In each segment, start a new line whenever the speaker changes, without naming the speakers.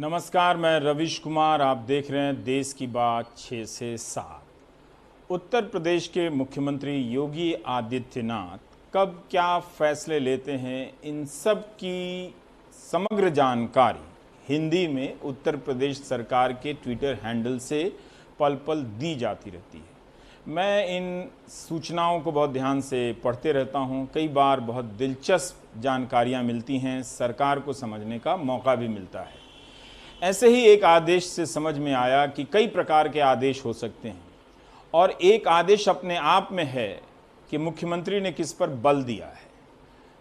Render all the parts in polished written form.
नमस्कार, मैं रविश कुमार। आप देख रहे हैं देश की बात 6 से 7। उत्तर प्रदेश के मुख्यमंत्री योगी आदित्यनाथ कब क्या फैसले लेते हैं, इन सब की समग्र जानकारी हिंदी में उत्तर प्रदेश सरकार के ट्विटर हैंडल से पल पल दी जाती रहती है। मैं इन सूचनाओं को बहुत ध्यान से पढ़ते रहता हूं। कई बार बहुत दिलचस्प जानकारियां मिलती हैं, सरकार को समझने का मौका भी मिलता है। ऐसे ही एक आदेश से समझ में आया कि कई प्रकार के आदेश हो सकते हैं और एक आदेश अपने आप में है कि मुख्यमंत्री ने किस पर बल दिया है।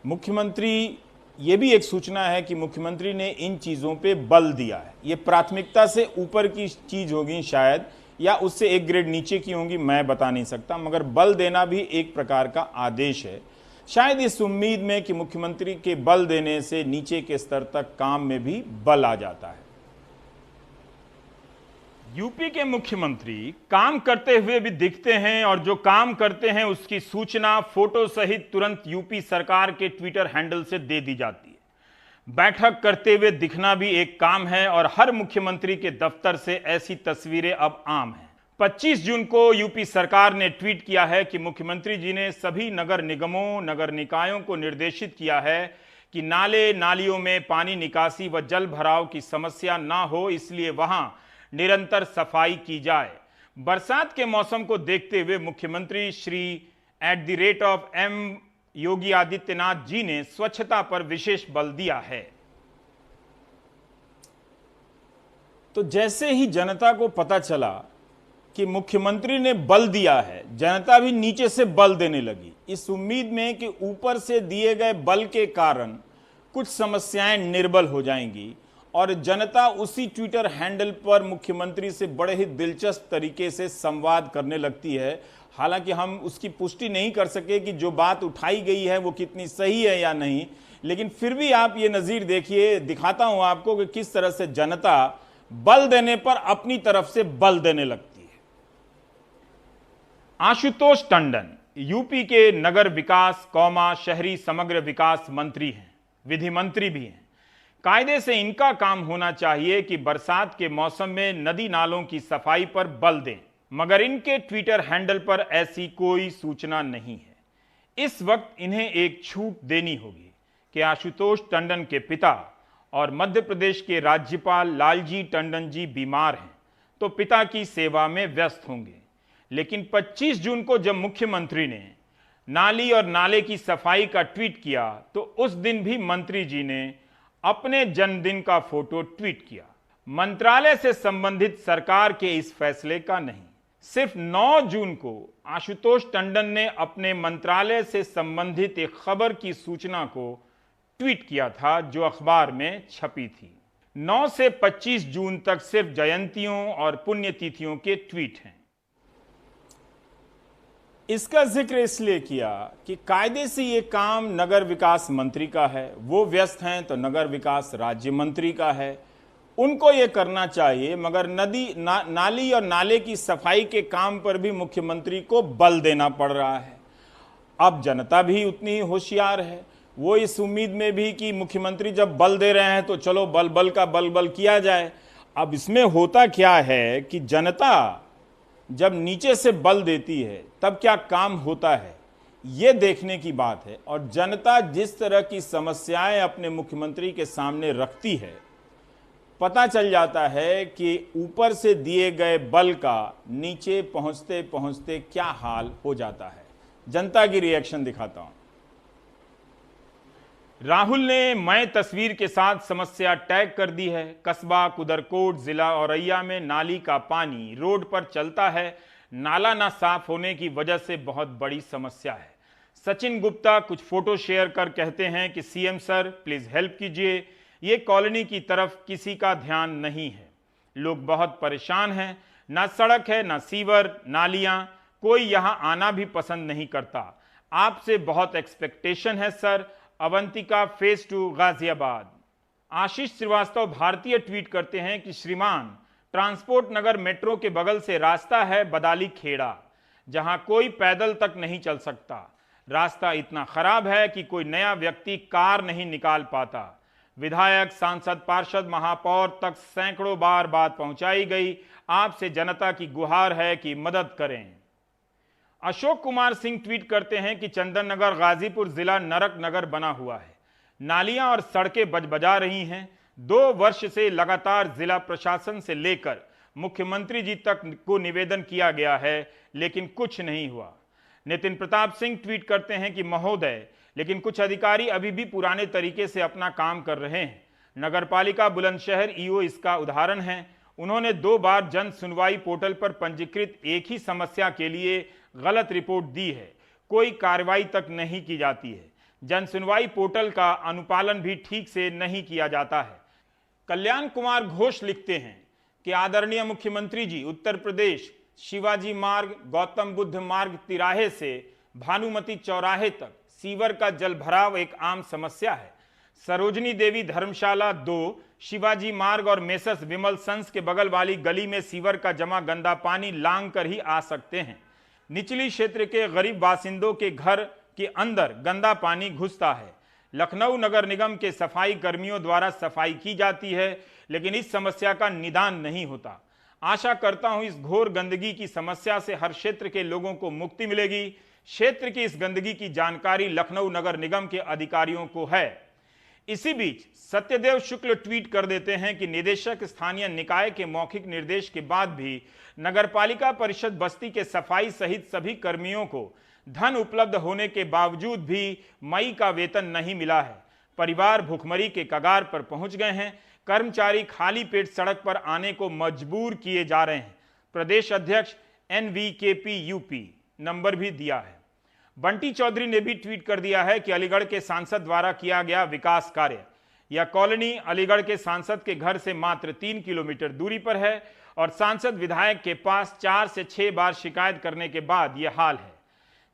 मुख्यमंत्री, ये भी एक सूचना है कि मुख्यमंत्री ने इन चीज़ों पे बल दिया है। ये प्राथमिकता से ऊपर की चीज़ होगी शायद, या उससे एक ग्रेड नीचे की होंगी, मैं बता नहीं सकता, मगर बल देना भी एक प्रकार का आदेश है। शायद इस उम्मीद में कि मुख्यमंत्री के बल देने से नीचे के स्तर तक काम में भी बल आ जाता है। यूपी के मुख्यमंत्री काम करते हुए भी दिखते हैं और जो काम करते हैं उसकी सूचना फोटो सहित तुरंत यूपी सरकार के ट्विटर हैंडल से दे दी जाती है। बैठक करते हुए दिखना भी एक काम है और हर मुख्यमंत्री के दफ्तर से ऐसी तस्वीरें अब आम हैं। 25 जून को यूपी सरकार ने ट्वीट किया है कि मुख्यमंत्री जी ने सभी नगर निगमों, नगर निकायों को निर्देशित किया है कि नाले नालियों में पानी निकासी व जल भराव की समस्या ना हो, इसलिए वहां निरंतर सफाई की जाए। बरसात के मौसम को देखते हुए मुख्यमंत्री श्री @M योगी आदित्यनाथ जी ने स्वच्छता पर विशेष बल दिया है। तो जैसे ही जनता को पता चला कि मुख्यमंत्री ने बल दिया है, जनता भी नीचे से बल देने लगी, इस उम्मीद में कि ऊपर से दिए गए बल के कारण कुछ समस्याएं निर्बल हो जाएंगी और जनता उसी ट्विटर हैंडल पर मुख्यमंत्री से बड़े ही दिलचस्प तरीके से संवाद करने लगती है। हालांकि हम उसकी पुष्टि नहीं कर सके कि जो बात उठाई गई है वो कितनी सही है या नहीं, लेकिन फिर भी आप ये नज़ीर देखिए, दिखाता हूं आपको कि किस तरह से जनता बल देने पर अपनी तरफ से बल देने लगती है। आशुतोष टंडन यूपी के नगर विकास शहरी समग्र विकास मंत्री हैं, विधि मंत्री भी हैं। कायदे से इनका काम होना चाहिए कि बरसात के मौसम में नदी नालों की सफाई पर बल दें, मगर इनके ट्विटर हैंडल पर ऐसी कोई सूचना नहीं है। इस वक्त इन्हें एक छूट देनी होगी कि आशुतोष टंडन के पिता और मध्य प्रदेश के राज्यपाल लालजी टंडन जी बीमार हैं तो पिता की सेवा में व्यस्त होंगे। लेकिन 25 जून को जब मुख्यमंत्री ने नाली और नाले की सफाई का ट्वीट किया तो उस दिन भी मंत्री जी ने अपने जन्मदिन का फोटो ट्वीट किया। मंत्रालय से संबंधित सरकार के इस फैसले का नहीं, सिर्फ 9 जून को आशुतोष टंडन ने अपने मंत्रालय से संबंधित एक खबर की सूचना को ट्वीट किया था जो अखबार में छपी थी। 9 से 25 जून तक सिर्फ जयंतियों और पुण्यतिथियों के ट्वीट हैं। इसका जिक्र इसलिए किया कि कायदे से ये काम नगर विकास मंत्री का है, वो व्यस्त हैं तो नगर विकास राज्य मंत्री का है, उनको ये करना चाहिए, मगर नाली और नाले की सफाई के काम पर भी मुख्यमंत्री को बल देना पड़ रहा है। अब जनता भी उतनी होशियार है, वो इस उम्मीद में भी कि मुख्यमंत्री जब बल दे रहे हैं तो चलो बल का बल किया जाए। अब इसमें होता क्या है कि जनता जब नीचे से बल देती है तब क्या काम होता है, ये देखने की बात है। और जनता जिस तरह की समस्याएं अपने मुख्यमंत्री के सामने रखती है, पता चल जाता है कि ऊपर से दिए गए बल का नीचे पहुंचते पहुंचते क्या हाल हो जाता है। जनता की रिएक्शन दिखाता हूं। राहुल ने मैं तस्वीर के साथ समस्या टैग कर दी है। कस्बा कुदरकोट जिला औरैया में नाली का पानी रोड पर चलता है, नाला ना साफ होने की वजह से बहुत बड़ी समस्या है। सचिन गुप्ता कुछ फोटो शेयर कर कहते हैं कि सीएम सर प्लीज हेल्प कीजिए, ये कॉलोनी की तरफ किसी का ध्यान नहीं है, लोग बहुत परेशान हैं, ना सड़क है ना सीवर नालियां, कोई यहां आना भी पसंद नहीं करता। आपसे बहुत एक्सपेक्टेशन है सर। अवंतिका फेज 2 गाजियाबाद। आशीष श्रीवास्तव भारतीय ट्वीट करते हैं कि श्रीमान, ट्रांसपोर्ट नगर मेट्रो के बगल से रास्ता है बदाली खेड़ा, जहां कोई पैदल तक नहीं चल सकता। रास्ता इतना खराब है कि कोई नया व्यक्ति कार नहीं निकाल पाता। विधायक, सांसद, पार्षद, महापौर तक सैकड़ों बार बात पहुंचाई गई। आपसे जनता की गुहार है कि मदद करें। अशोक कुमार सिंह ट्वीट करते हैं कि चंदन नगर गाजीपुर जिला नरक नगर बना हुआ है। नालियां और सड़कें बजबजा रही हैं। 2 वर्ष से लगातार जिला प्रशासन से लेकर मुख्यमंत्री जी तक को निवेदन किया गया है, लेकिन कुछ नहीं हुआ। नितिन प्रताप सिंह ट्वीट करते हैं कि महोदय, लेकिन कुछ अधिकारी अभी भी पुराने तरीके से अपना काम कर रहे हैं। नगरपालिका बुलंदशहर ईओ इसका उदाहरण है। उन्होंने 2 बार जन सुनवाई पोर्टल पर पंजीकृत एक ही समस्या के लिए गलत रिपोर्ट दी है, कोई कार्रवाई तक नहीं की जाती है। जन सुनवाई पोर्टल का अनुपालन भी ठीक से नहीं किया जाता है। कल्याण कुमार घोष लिखते हैं कि आदरणीय मुख्यमंत्री जी, उत्तर प्रदेश शिवाजी मार्ग, गौतम बुद्ध मार्ग तिराहे से भानुमती चौराहे तक सीवर का जल भराव एक आम समस्या है। सरोजनी देवी धर्मशाला 2, शिवाजी मार्ग और मेसस विमल संस के बगल वाली गली में सीवर का जमा गंदा पानी लांग कर ही आ सकते हैं। निचली क्षेत्र के गरीब बासिंदों के घर के अंदर गंदा पानी घुसता है। लखनऊ नगर निगम के सफाई कर्मियों द्वारा सफाई की जाती है, लेकिन इस समस्या का निदान नहीं होता। आशा करता हूं इस घोर गंदगी की समस्या से हर क्षेत्र के लोगों को मुक्ति मिलेगी। क्षेत्र की इस गंदगी की जानकारी लखनऊ नगर निगम के अधिकारियों को है। इसी बीच सत्यदेव शुक्ल ट्वीट कर देते हैं कि निदेशक स्थानीय निकाय के मौखिक निर्देश के बाद भी नगरपालिका परिषद बस्ती के सफाई सहित सभी कर्मियों को धन उपलब्ध होने के बावजूद भी मई का वेतन नहीं मिला है। परिवार भुखमरी के कगार पर पहुंच गए हैं। कर्मचारी खाली पेट सड़क पर आने को मजबूर किए जा रहे हैं। प्रदेश अध्यक्ष NVKP यूपी नंबर भी दिया है। बंटी चौधरी ने भी ट्वीट कर दिया है कि अलीगढ़ के सांसद द्वारा किया गया विकास कार्य। यह कॉलोनी अलीगढ़ के सांसद के घर से मात्र 3 किलोमीटर दूरी पर है और सांसद विधायक के पास 4 से 6 बार शिकायत करने के बाद यह हाल है।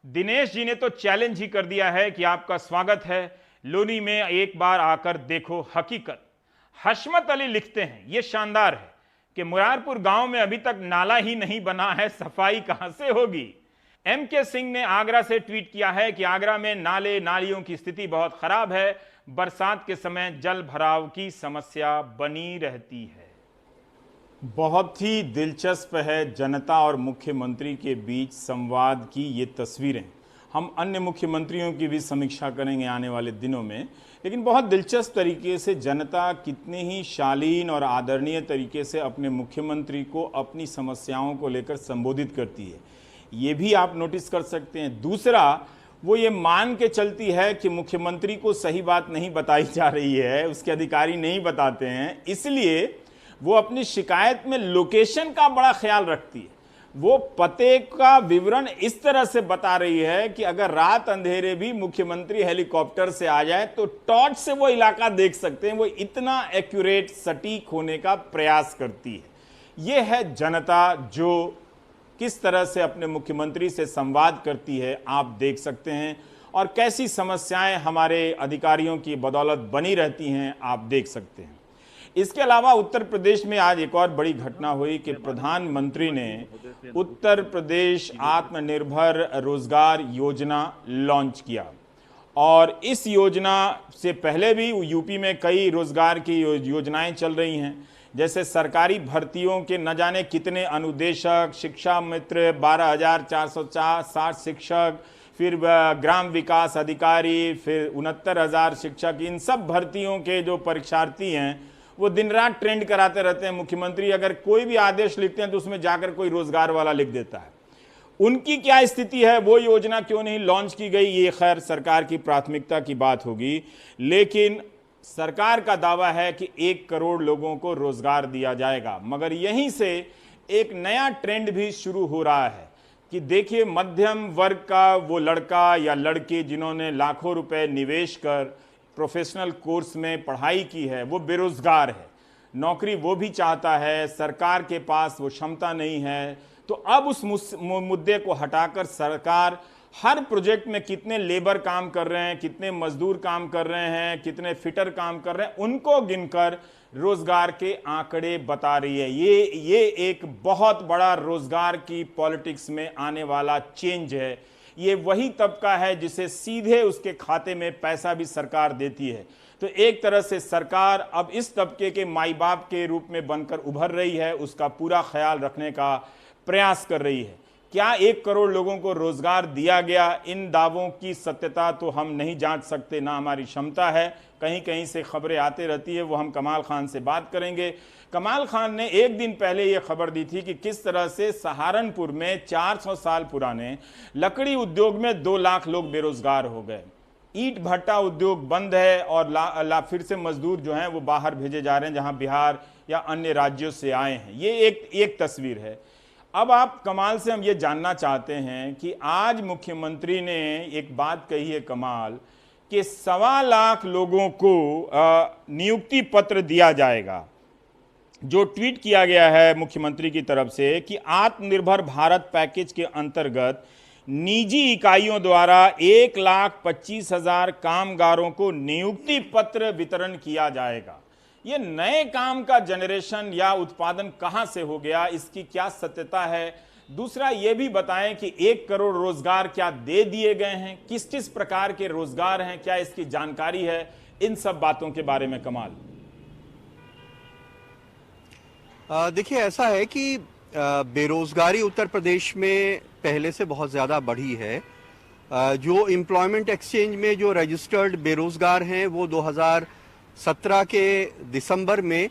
दिनेश जी ने तो चैलेंज ही कर दिया है कि आपका स्वागत है, लोनी में एक बार आकर देखो हकीकत। हशमत अली लिखते हैं, यह शानदार है कि मुरारपुर गांव में अभी तक नाला ही नहीं बना है, सफाई कहां से होगी। MK सिंह ने आगरा से ट्वीट किया है कि आगरा में नाले नालियों की स्थिति बहुत खराब है। बरसात के समय जल भराव की समस्या बनी रहती है। बहुत ही दिलचस्प है जनता और मुख्यमंत्री के बीच संवाद की ये तस्वीरें। हम अन्य मुख्यमंत्रियों की भी समीक्षा करेंगे आने वाले दिनों में, लेकिन बहुत दिलचस्प तरीके से जनता कितने ही शालीन और आदरणीय तरीके से अपने मुख्यमंत्री को अपनी समस्याओं को लेकर संबोधित करती है, ये भी आप नोटिस कर सकते हैं। दूसरा, वो ये मान के चलती है कि मुख्यमंत्री को सही बात नहीं बताई जा रही है, उसके अधिकारी नहीं बताते हैं, इसलिए वो अपनी शिकायत में लोकेशन का बड़ा ख्याल रखती है। वो पते का विवरण इस तरह से बता रही है कि अगर रात अंधेरे भी मुख्यमंत्री हेलीकॉप्टर से आ जाए तो टॉर्च से वो इलाका देख सकते हैं। वो इतना एक्यूरेट, सटीक होने का प्रयास करती है। ये है जनता जो किस तरह से अपने मुख्यमंत्री से संवाद करती है, आप देख सकते हैं, और कैसी समस्याएं हमारे अधिकारियों की बदौलत बनी रहती हैं, आप देख सकते हैं। इसके अलावा उत्तर प्रदेश में आज एक और बड़ी घटना हुई कि प्रधानमंत्री ने उत्तर प्रदेश आत्मनिर्भर रोजगार योजना लॉन्च किया। और इस योजना से पहले भी यूपी में कई रोजगार की योजनाएं चल रही हैं, जैसे सरकारी भर्तियों के न जाने कितने अनुदेशक, शिक्षा मित्र 12,460 शिक्षक, फिर ग्राम विकास अधिकारी, फिर 69,000 शिक्षक। इन सब भर्तियों के जो परीक्षार्थी हैं वो दिन रात ट्रेंड कराते रहते हैं। मुख्यमंत्री अगर कोई भी आदेश लिखते हैं तो उसमें जाकर कोई रोजगार वाला लिख देता है। उनकी क्या स्थिति है, वो योजना क्यों नहीं लॉन्च की गई, ये खैर सरकार की प्राथमिकता की बात होगी, लेकिन सरकार का दावा है कि 1 करोड़ लोगों को रोजगार दिया जाएगा। मगर यहीं से एक नया ट्रेंड भी शुरू हो रहा है कि देखिए, मध्यम वर्ग का वो लड़का या लड़की जिन्होंने लाखों रुपए निवेश कर प्रोफेशनल कोर्स में पढ़ाई की है, वो बेरोजगार है, नौकरी वो भी चाहता है, सरकार के पास वो क्षमता नहीं है। तो अब उस मुद्दे को हटाकर सरकार हर प्रोजेक्ट में कितने लेबर काम कर रहे हैं, कितने मजदूर काम कर रहे हैं, कितने फिटर काम कर रहे हैं, उनको गिनकर रोजगार के आंकड़े बता रही है। ये एक बहुत बड़ा रोजगार की पॉलिटिक्स में आने वाला चेंज है। ये वही तबका है जिसे सीधे उसके खाते में पैसा भी सरकार देती है। तो एक तरह से सरकार अब इस तबके के माई बाप के रूप में बनकर उभर रही है, उसका पूरा ख्याल रखने का प्रयास कर रही है। क्या 1 करोड़ लोगों को रोजगार दिया गया, इन दावों की सत्यता तो हम नहीं जांच सकते, ना हमारी क्षमता है। कहीं कहीं से खबरें आती रहती है, वो हम कमाल खान से बात करेंगे। कमाल खान ने एक दिन पहले ये खबर दी थी कि किस तरह से सहारनपुर में 400 साल पुराने लकड़ी उद्योग में 2 लाख लोग बेरोजगार हो गए। ईंट भट्टा उद्योग बंद है और फिर से मजदूर जो हैं वो बाहर भेजे जा रहे हैं, जहां बिहार या अन्य राज्यों से आए हैं। ये एक तस्वीर है। अब आप कमाल से हम ये जानना चाहते हैं कि आज मुख्यमंत्री ने एक बात कही है कमाल, कि 1.25 लाख लोगों को नियुक्ति पत्र दिया जाएगा। जो ट्वीट किया गया है मुख्यमंत्री की तरफ से कि आत्मनिर्भर भारत पैकेज के अंतर्गत निजी इकाइयों द्वारा 1,25,000 कामगारों को नियुक्ति पत्र वितरण किया जाएगा। ये नए काम का जनरेशन या उत्पादन कहां से हो गया, इसकी क्या सत्यता है? दूसरा ये भी बताएं कि 1 करोड़ रोजगार क्या दे दिए गए हैं, किस किस प्रकार के रोजगार हैं, क्या इसकी जानकारी है? इन सब बातों के बारे में कमाल।
देखिए, ऐसा है कि बेरोजगारी उत्तर प्रदेश में पहले से बहुत ज़्यादा बढ़ी है। जो एम्प्लॉयमेंट एक्सचेंज में जो रजिस्टर्ड बेरोजगार हैं वो 2017 के दिसंबर में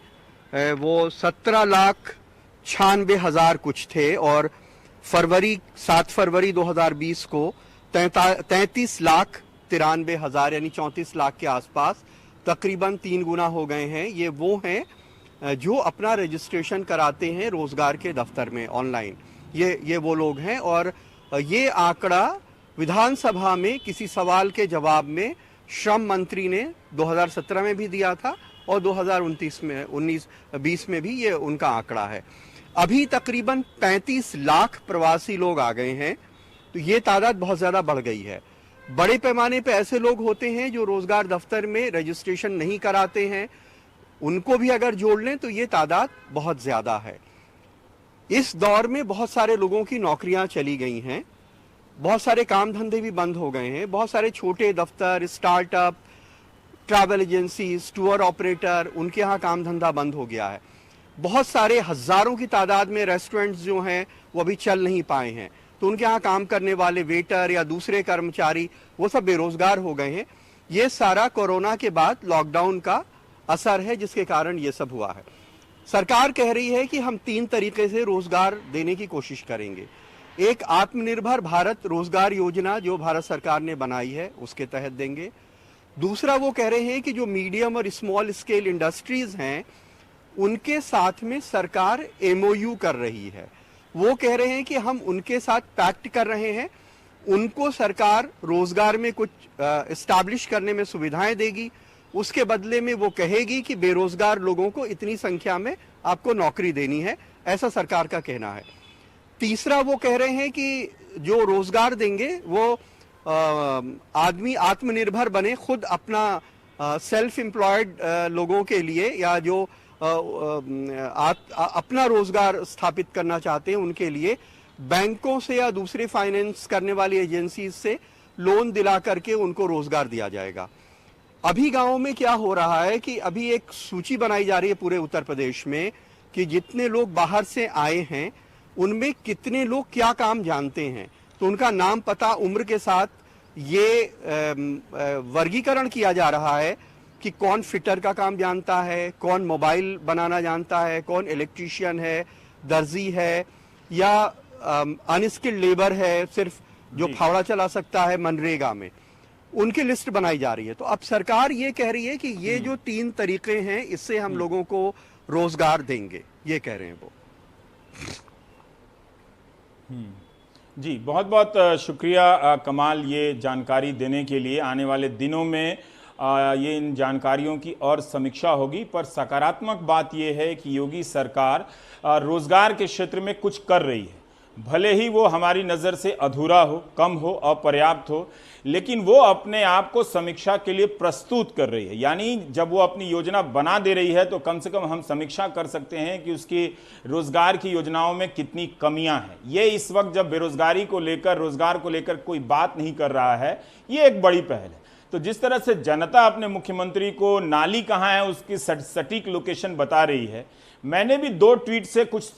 वो 17,96,000 कुछ थे, और 7 फरवरी 2020 को 33,93,000 यानी 34 लाख के आसपास तकरीबन 3 गुना हो गए हैं। ये वो हैं जो अपना रजिस्ट्रेशन कराते हैं रोजगार के दफ्तर में ऑनलाइन। ये वो लोग हैं। और ये आंकड़ा विधानसभा में किसी सवाल के जवाब में श्रम मंत्री ने 2017 में भी दिया था और 2019-20 में भी ये उनका आंकड़ा है। अभी तकरीबन 35 लाख प्रवासी लोग आ गए हैं, तो ये तादाद बहुत ज़्यादा बढ़ गई है। बड़े पैमाने पे ऐसे लोग होते हैं जो रोजगार दफ्तर में रजिस्ट्रेशन नहीं कराते हैं, उनको भी अगर जोड़ लें तो ये तादाद बहुत ज़्यादा है। इस दौर में बहुत सारे लोगों की नौकरियां चली गई हैं, बहुत सारे काम धंधे भी बंद हो गए हैं। बहुत सारे छोटे दफ्तर, startup, travel agencies, tour operator, उनके यहाँ काम धंधा बंद हो गया है। बहुत सारे हजारों की तादाद में रेस्टोरेंट्स जो हैं वो अभी चल नहीं पाए हैं, तो उनके यहाँ काम करने वाले वेटर या दूसरे कर्मचारी वो सब बेरोजगार हो गए हैं। ये सारा कोरोना के बाद लॉकडाउन का असर है, जिसके कारण ये सब हुआ है। सरकार कह रही है कि हम 3 तरीके से रोजगार देने की कोशिश करेंगे। एक, आत्मनिर्भर भारत रोजगार योजना जो भारत सरकार ने बनाई है उसके तहत देंगे। दूसरा, वो कह रहे हैं कि जो मीडियम और स्मॉल स्केल इंडस्ट्रीज हैं उनके साथ में सरकार MOU कर रही है। वो कह रहे हैं कि हम उनके साथ पैक्ट कर रहे हैं, उनको सरकार रोजगार में कुछ एस्टैब्लिश करने में सुविधाएं देगी, उसके बदले में वो कहेगी कि बेरोजगार लोगों को इतनी संख्या में आपको नौकरी देनी है, ऐसा सरकार का कहना है। तीसरा, वो कह रहे हैं कि जो रोजगार देंगे वो आदमी आत्मनिर्भर बने, खुद अपना सेल्फ एम्प्लॉयड लोगों के लिए या जो अपना रोजगार स्थापित करना चाहते हैं उनके लिए बैंकों से या दूसरे फाइनेंस करने वाली एजेंसीज से लोन दिला करके उनको रोजगार दिया जाएगा। अभी गांवों में क्या हो रहा है कि अभी एक सूची बनाई जा रही है पूरे उत्तर प्रदेश में कि जितने लोग बाहर से आए हैं उनमें कितने लोग क्या काम जानते हैं, तो उनका नाम, पता, उम्र के साथ ये वर्गीकरण किया जा रहा है कि कौन फिटर का काम जानता है, कौन मोबाइल बनाना जानता है, कौन इलेक्ट्रीशियन है, दर्जी है, या अनस्किल्ड लेबर है, सिर्फ जो फावड़ा चला सकता है मनरेगा में, उनकी लिस्ट बनाई जा रही है। तो अब सरकार ये कह रही है कि ये जो 3 तरीके हैं इससे हम लोगों को रोजगार देंगे, ये कह रहे हैं वो।
जी, बहुत बहुत शुक्रिया कमाल ये जानकारी देने के लिए। आने वाले दिनों में ये इन जानकारियों की और समीक्षा होगी, पर सकारात्मक बात यह है कि योगी सरकार रोजगार के क्षेत्र में कुछ कर रही है। भले ही वो हमारी नज़र से अधूरा हो, कम हो, अपर्याप्त हो, लेकिन वो अपने आप को समीक्षा के लिए प्रस्तुत कर रही है। यानी जब वो अपनी योजना बना दे रही है तो कम से कम हम समीक्षा कर सकते हैं कि उसकी रोजगार की योजनाओं में कितनी कमियां हैं। ये इस वक्त जब बेरोजगारी को लेकर, रोजगार को लेकर कोई बात नहीं कर रहा है, ये एक बड़ी पहल है। तो जिस तरह से जनता अपने मुख्यमंत्री को नाली कहाँ है उसकी सटीक लोकेशन बता रही है, मैंने भी 2 ट्वीट से कुछ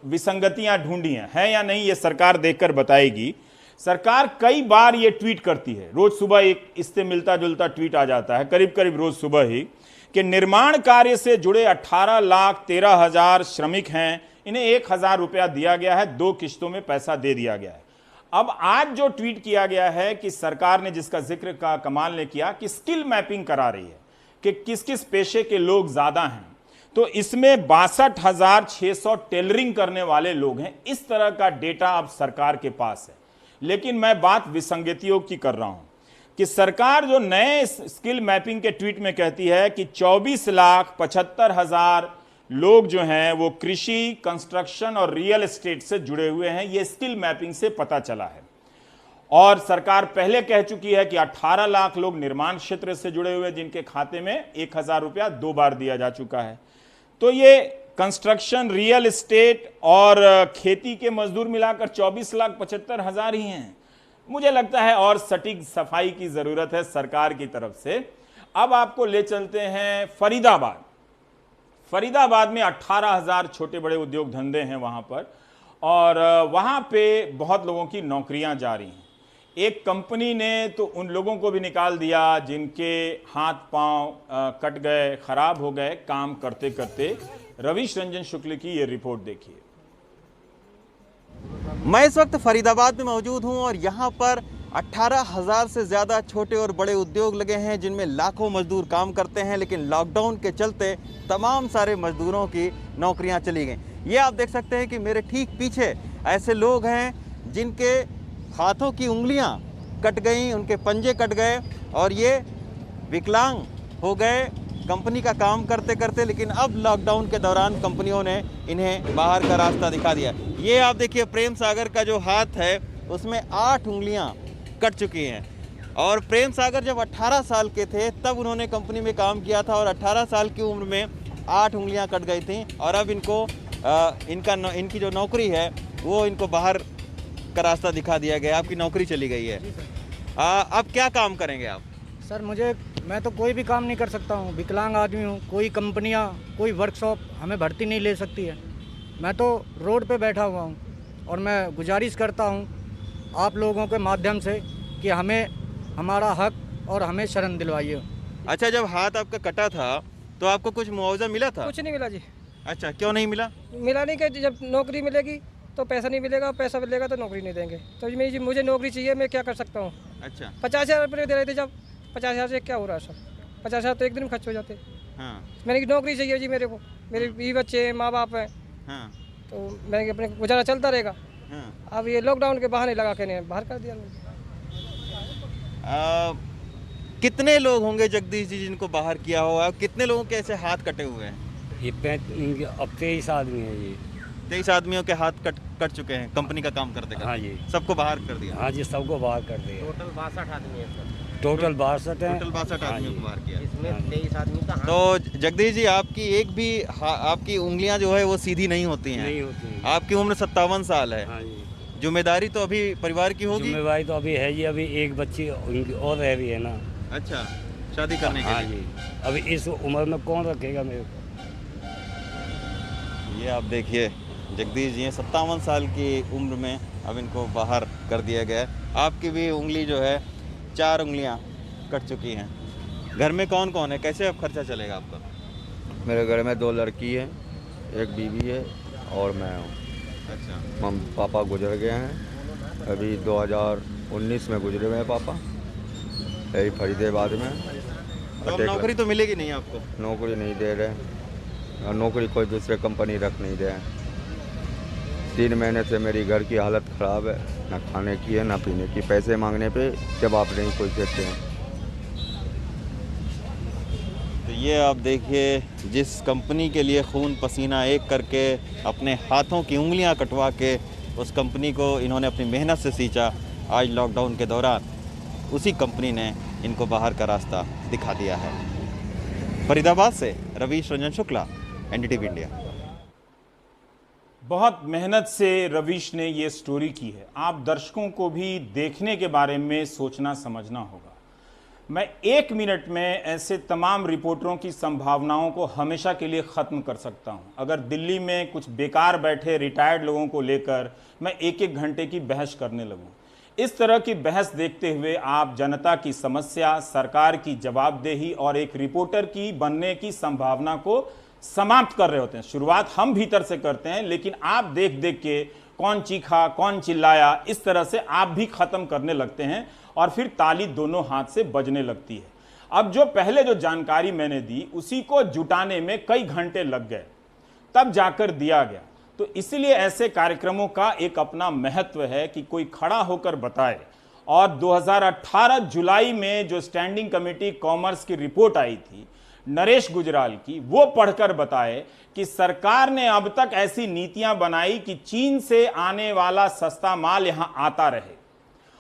विसंगतियां ढूंढी हैं या नहीं, ये सरकार देखकर बताएगी। सरकार कई बार ये ट्वीट करती है, रोज सुबह एक इससे मिलता जुलता ट्वीट आ जाता है, करीब करीब रोज सुबह ही, कि निर्माण कार्य से जुड़े 18,13,000 श्रमिक हैं, इन्हें 1,000 रुपया दिया गया है, 2 किश्तों में पैसा दे दिया गया है। अब आज जो ट्वीट किया गया है कि सरकार ने, जिसका जिक्र का कमाल ने किया, कि स्किल मैपिंग करा रही है कि किस किस पेशे के लोग ज्यादा हैं, तो इसमें 62,600 टेलरिंग करने वाले लोग हैं। इस तरह का डेटा अब सरकार के पास है। लेकिन मैं बात विसंगतियों की कर रहा हूं कि सरकार जो नए स्किल मैपिंग के ट्वीट में कहती है कि 24,75,000 लोग जो हैं वो कृषि, कंस्ट्रक्शन और रियल एस्टेट से जुड़े हुए हैं, ये स्किल मैपिंग से पता चला है। और सरकार पहले कह चुकी है कि 18 लाख लोग निर्माण क्षेत्र से जुड़े हुए, जिनके खाते में 1,000 रुपया 2 बार दिया जा चुका है। तो ये कंस्ट्रक्शन, रियल एस्टेट और खेती के मजदूर मिलाकर 24,75,000 ही हैं। मुझे लगता है और सटीक सफाई की जरूरत है सरकार की तरफ से। अब आपको ले चलते हैं फरीदाबाद। फरीदाबाद में 18,000 छोटे बड़े उद्योग धंधे हैं वहां पर, और वहां पे बहुत लोगों की नौकरियां जा रही हैं। एक कंपनी ने तो उन लोगों को भी निकाल दिया जिनके हाथ पांव कट गए, खराब हो गए काम करते करते। रवीश रंजन शुक्ल की ये रिपोर्ट देखिए।
मैं इस वक्त फरीदाबाद में मौजूद हूं और यहां पर 18,000 से ज़्यादा छोटे और बड़े उद्योग लगे हैं जिनमें लाखों मजदूर काम करते हैं, लेकिन लॉकडाउन के चलते तमाम सारे मजदूरों की नौकरियां चली गई। ये आप देख सकते हैं कि मेरे ठीक पीछे ऐसे लोग हैं जिनके हाथों की उंगलियां कट गई, उनके पंजे कट गए और ये विकलांग हो गए कंपनी का काम करते करते। लेकिन अब लॉकडाउन के दौरान कंपनियों ने इन्हें बाहर का रास्ता दिखा दिया। ये आप देखिए प्रेम सागर का जो हाथ है उसमें 8 उंगलियां कट चुकी हैं। और प्रेम सागर जब 18 साल के थे तब उन्होंने कंपनी में काम किया था और 18 साल की उम्र में 8 उंगलियां कट गई थी और अब इनको इनकी जो नौकरी है वो इनको बाहर का रास्ता दिखा दिया गया। आपकी नौकरी चली गई है। अब क्या काम करेंगे आप?
सर मैं तो कोई भी काम नहीं कर सकता हूँ, विकलांग आदमी हूँ। कोई कंपनियाँ, कोई वर्कशॉप हमें भर्ती नहीं ले सकती है। मैं तो रोड पे बैठा हुआ हूँ और मैं गुजारिश करता हूँ आप लोगों के माध्यम से कि हमें हमारा हक और हमें शरण दिलवाइए।
अच्छा, जब हाथ आपका कटा था तो आपको कुछ मुआवजा मिला था?
कुछ नहीं मिला जी।
अच्छा, क्यों नहीं मिला?
मिला नहीं कि जब नौकरी मिलेगी तो पैसा नहीं मिलेगा, पैसा मिलेगा तो नौकरी नहीं देंगे। तो मुझे नौकरी चाहिए, मैं क्या कर सकता हूँ।
अच्छा,
50,000 रुपये दे रहे थे, जब 50,000 से क्या हो रहा है सर? 50,000 तो एक दिन में खर्च हो जाते।
हाँ।
मैंने कि नौकरी चाहिए जी मेरे को, मेरे भी बच्चे हैं, माँ बाप हैं।
हाँ।
तो मैंने अपने गुजारा चलता रहेगा।
हाँ।
अब ये लॉकडाउन के बहाने लगा के बाहर कर दिया।
कितने लोग होंगे जगदीश जी जिनको बाहर किया होगा? कितने लोगों के ऐसे हाथ कटे हुए हैं?
ये अब 23 आदमी है। ये
23 आदमियों के हाथ कट चुके हैं कंपनी का काम करते करते।
हाँ जी,
सबको बाहर कर दिया।
हाँ जी, सबको बाहर कर दिया।
टोटल 62 आदमी है।
टोटल 62 है।
टोटल 62 आदमियों को बाहर किया।
इसमें 23 आदमी का।
तो जगदीश जी, आपकी एक भी आपकी उंगलियां जो है वो सीधी नहीं होती हैं।
नहीं होती है।
आपकी उम्र 57 साल है।
हाँ जी।
जिम्मेदारी तो अभी परिवार की होगी।
जिम्मेदारी तो अभी है जी, अभी एक बच्ची उनकी और रह रही है ना।
अच्छा, शादी करने के
हाँ
लिए।
जी, अभी इस उम्र में कौन रखेगा मेरे को?
ये आप देखिए जगदीश जी 57 साल की उम्र में अब इनको बाहर कर दिया गया है। आपकी भी उंगली जो है 4 उंगलियां कट चुकी हैं। घर में कौन कौन है? कैसे अब खर्चा चलेगा आपका?
मेरे घर में 2 लड़की है, एक बीवी है और मैं हूँ।
अच्छा।
मम्मी पापा गुजर गए हैं, अभी 2019 में गुजरे हुए हैं पापा, यही फरीदाबाद में।
तो अब नौकरी तो मिलेगी नहीं आपको?
नौकरी नहीं दे रहे, और नौकरी कोई दूसरे कंपनी रख नहीं रहे। 3 महीने से मेरी घर की हालत ख़राब है, ना खाने की है ना पीने की। पैसे मांगने पे जवाब नहीं कोई देते हैं।
तो ये आप देखिए, जिस कंपनी के लिए खून पसीना एक करके अपने हाथों की उंगलियां कटवा के उस कंपनी को इन्होंने अपनी मेहनत से सींचा। आज लॉकडाउन के दौरान उसी कंपनी ने इनको बाहर का रास्ता दिखा दिया है। फरीदाबाद से रवीश रंजन शुक्ला, एनडीटीवी इंडिया।
बहुत मेहनत से रवीश ने ये स्टोरी की है। आप दर्शकों को भी देखने के बारे में सोचना समझना होगा। मैं 1 मिनट में ऐसे तमाम रिपोर्टरों की संभावनाओं को हमेशा के लिए ख़त्म कर सकता हूं। अगर दिल्ली में कुछ बेकार बैठे रिटायर्ड लोगों को लेकर मैं 1-1 घंटे की बहस करने लगूं, इस तरह की बहस देखते हुए आप जनता की समस्या, सरकार की जवाबदेही और एक रिपोर्टर की बनने की संभावना को समाप्त कर रहे होते हैं। शुरुआत हम भीतर से करते हैं, लेकिन आप देख देख के कौन चीखा, कौन चिल्लाया, इस तरह से आप भी खत्म करने लगते हैं और फिर ताली दोनों हाथ से बजने लगती है। अब जो पहले जो जानकारी मैंने दी उसी को जुटाने में कई घंटे लग गए, तब जाकर दिया गया। तो इसलिए ऐसे कार्यक्रमों का एक अपना महत्व है कि कोई खड़ा होकर बताए। और 2018 जुलाई में जो स्टैंडिंग कमेटी कॉमर्स की रिपोर्ट आई थी नरेश गुजराल की, वो पढ़कर बताए कि सरकार ने अब तक ऐसी नीतियां बनाई कि चीन से आने वाला सस्ता माल यहां आता रहे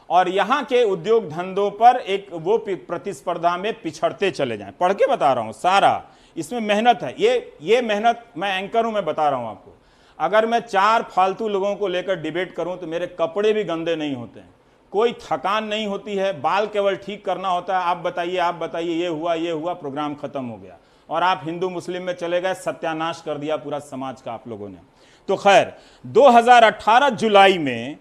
और यहां के उद्योग धंधों पर एक वो प्रतिस्पर्धा में पिछड़ते चले जाएं। पढ़ के बता रहा हूं सारा, इसमें मेहनत है। ये मेहनत, मैं एंकर हूं, मैं बता रहा हूं आपको। अगर मैं 4 फालतू लोगों को लेकर डिबेट करूं तो मेरे कपड़े भी गंदे नहीं होते हैं, कोई थकान नहीं होती है, बाल केवल ठीक करना होता है। आप बताइए ये हुआ, प्रोग्राम खत्म हो गया और आप हिंदू मुस्लिम में चले गए, सत्यानाश कर दिया पूरा समाज का आप लोगों ने। तो खैर 2018 जुलाई में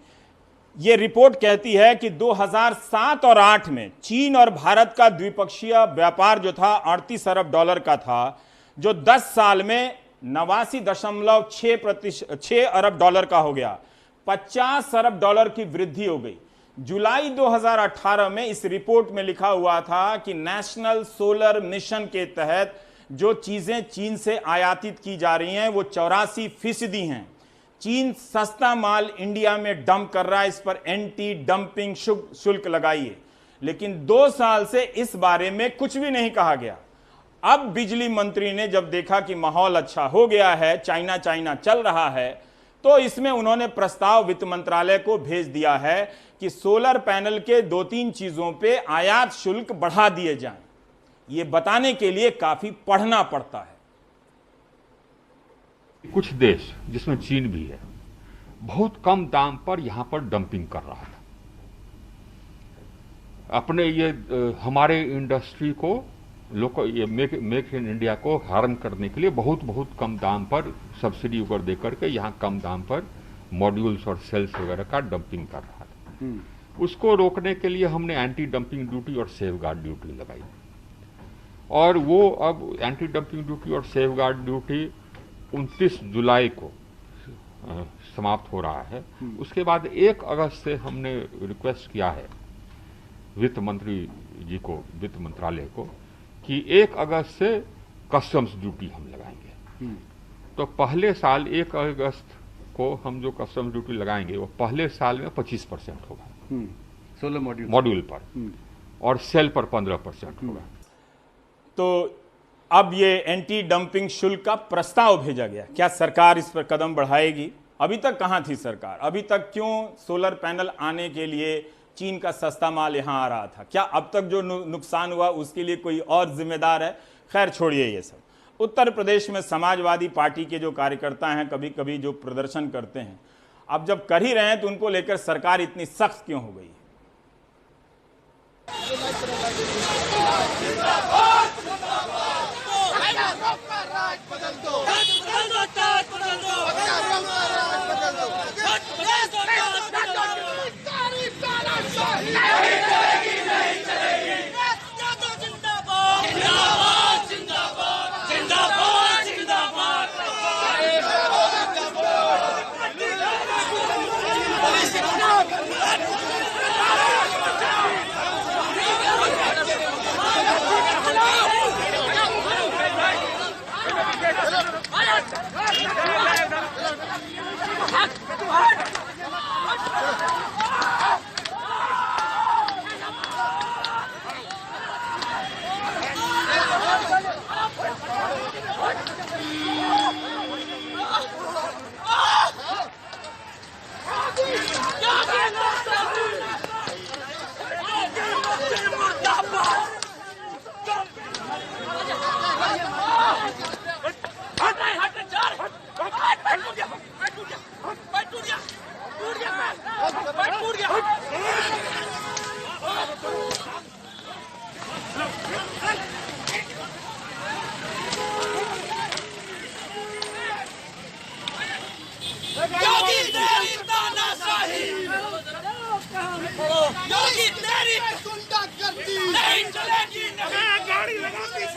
ये रिपोर्ट कहती है कि 2007 और 8 में चीन और भारत का द्विपक्षीय व्यापार जो था 38 अरब डॉलर का था, जो 10 साल में 89.6 अरब डॉलर का हो गया। 50 अरब डॉलर की वृद्धि हो गई। जुलाई 2018 में इस रिपोर्ट में लिखा हुआ था कि नेशनल सोलर मिशन के तहत जो चीजें चीन से आयातित की जा रही हैं वो 84% हैं। चीन सस्ता माल इंडिया में डंप कर रहा है, इस पर एंटी डंपिंग शुल्क लगाइए। लेकिन 2 साल से इस बारे में कुछ भी नहीं कहा गया। अब बिजली मंत्री ने जब देखा कि माहौल अच्छा हो गया है, चाइना चल रहा है, तो इसमें उन्होंने प्रस्ताव वित्त मंत्रालय को भेज दिया है कि सोलर पैनल के 2-3 चीजों पे आयात शुल्क बढ़ा दिए जाएं। ये बताने के लिए काफी पढ़ना पड़ता है।
कुछ देश, जिसमें चीन भी है, बहुत कम दाम पर यहां पर डंपिंग कर रहा था। अपने ये हमारे इंडस्ट्री को ये मेक इन इंडिया को हार्म करने के लिए बहुत कम दाम पर सब्सिडी ऊपर देकर के यहाँ कम दाम पर मॉड्यूल्स और सेल्स वगैरह का डंपिंग कर रहा था। उसको रोकने के लिए हमने एंटी डंपिंग ड्यूटी और सेफगार्ड ड्यूटी लगाई और वो अब एंटी डंपिंग ड्यूटी और सेफगार्ड ड्यूटी 29 जुलाई को समाप्त हो रहा है। उसके बाद 1 अगस्त से हमने रिक्वेस्ट किया है वित्त मंत्री जी को, वित्त मंत्रालय को, कि 1 अगस्त से कस्टम्स ड्यूटी हम लगाएंगे। तो पहले साल 1 अगस्त को हम जो कस्टम्स ड्यूटी लगाएंगे वो पहले साल में 25% होगा
सोलर
मॉड्यूल पर और सेल पर 15% होगा।
तो अब ये एंटी डंपिंग शुल्क का प्रस्ताव भेजा गया। क्या सरकार इस पर कदम बढ़ाएगी? अभी तक कहां थी सरकार? अभी तक क्यों सोलर पैनल आने के लिए चीन का सस्ता माल यहां आ रहा था? क्या अब तक जो नुकसान हुआ उसके लिए कोई और जिम्मेदार है? खैर छोड़िए ये सब। उत्तर प्रदेश में समाजवादी पार्टी के जो कार्यकर्ता हैं, कभी कभी जो प्रदर्शन करते हैं, अब जब कर ही रहे हैं तो उनको लेकर सरकार इतनी सख्त क्यों हो गई है?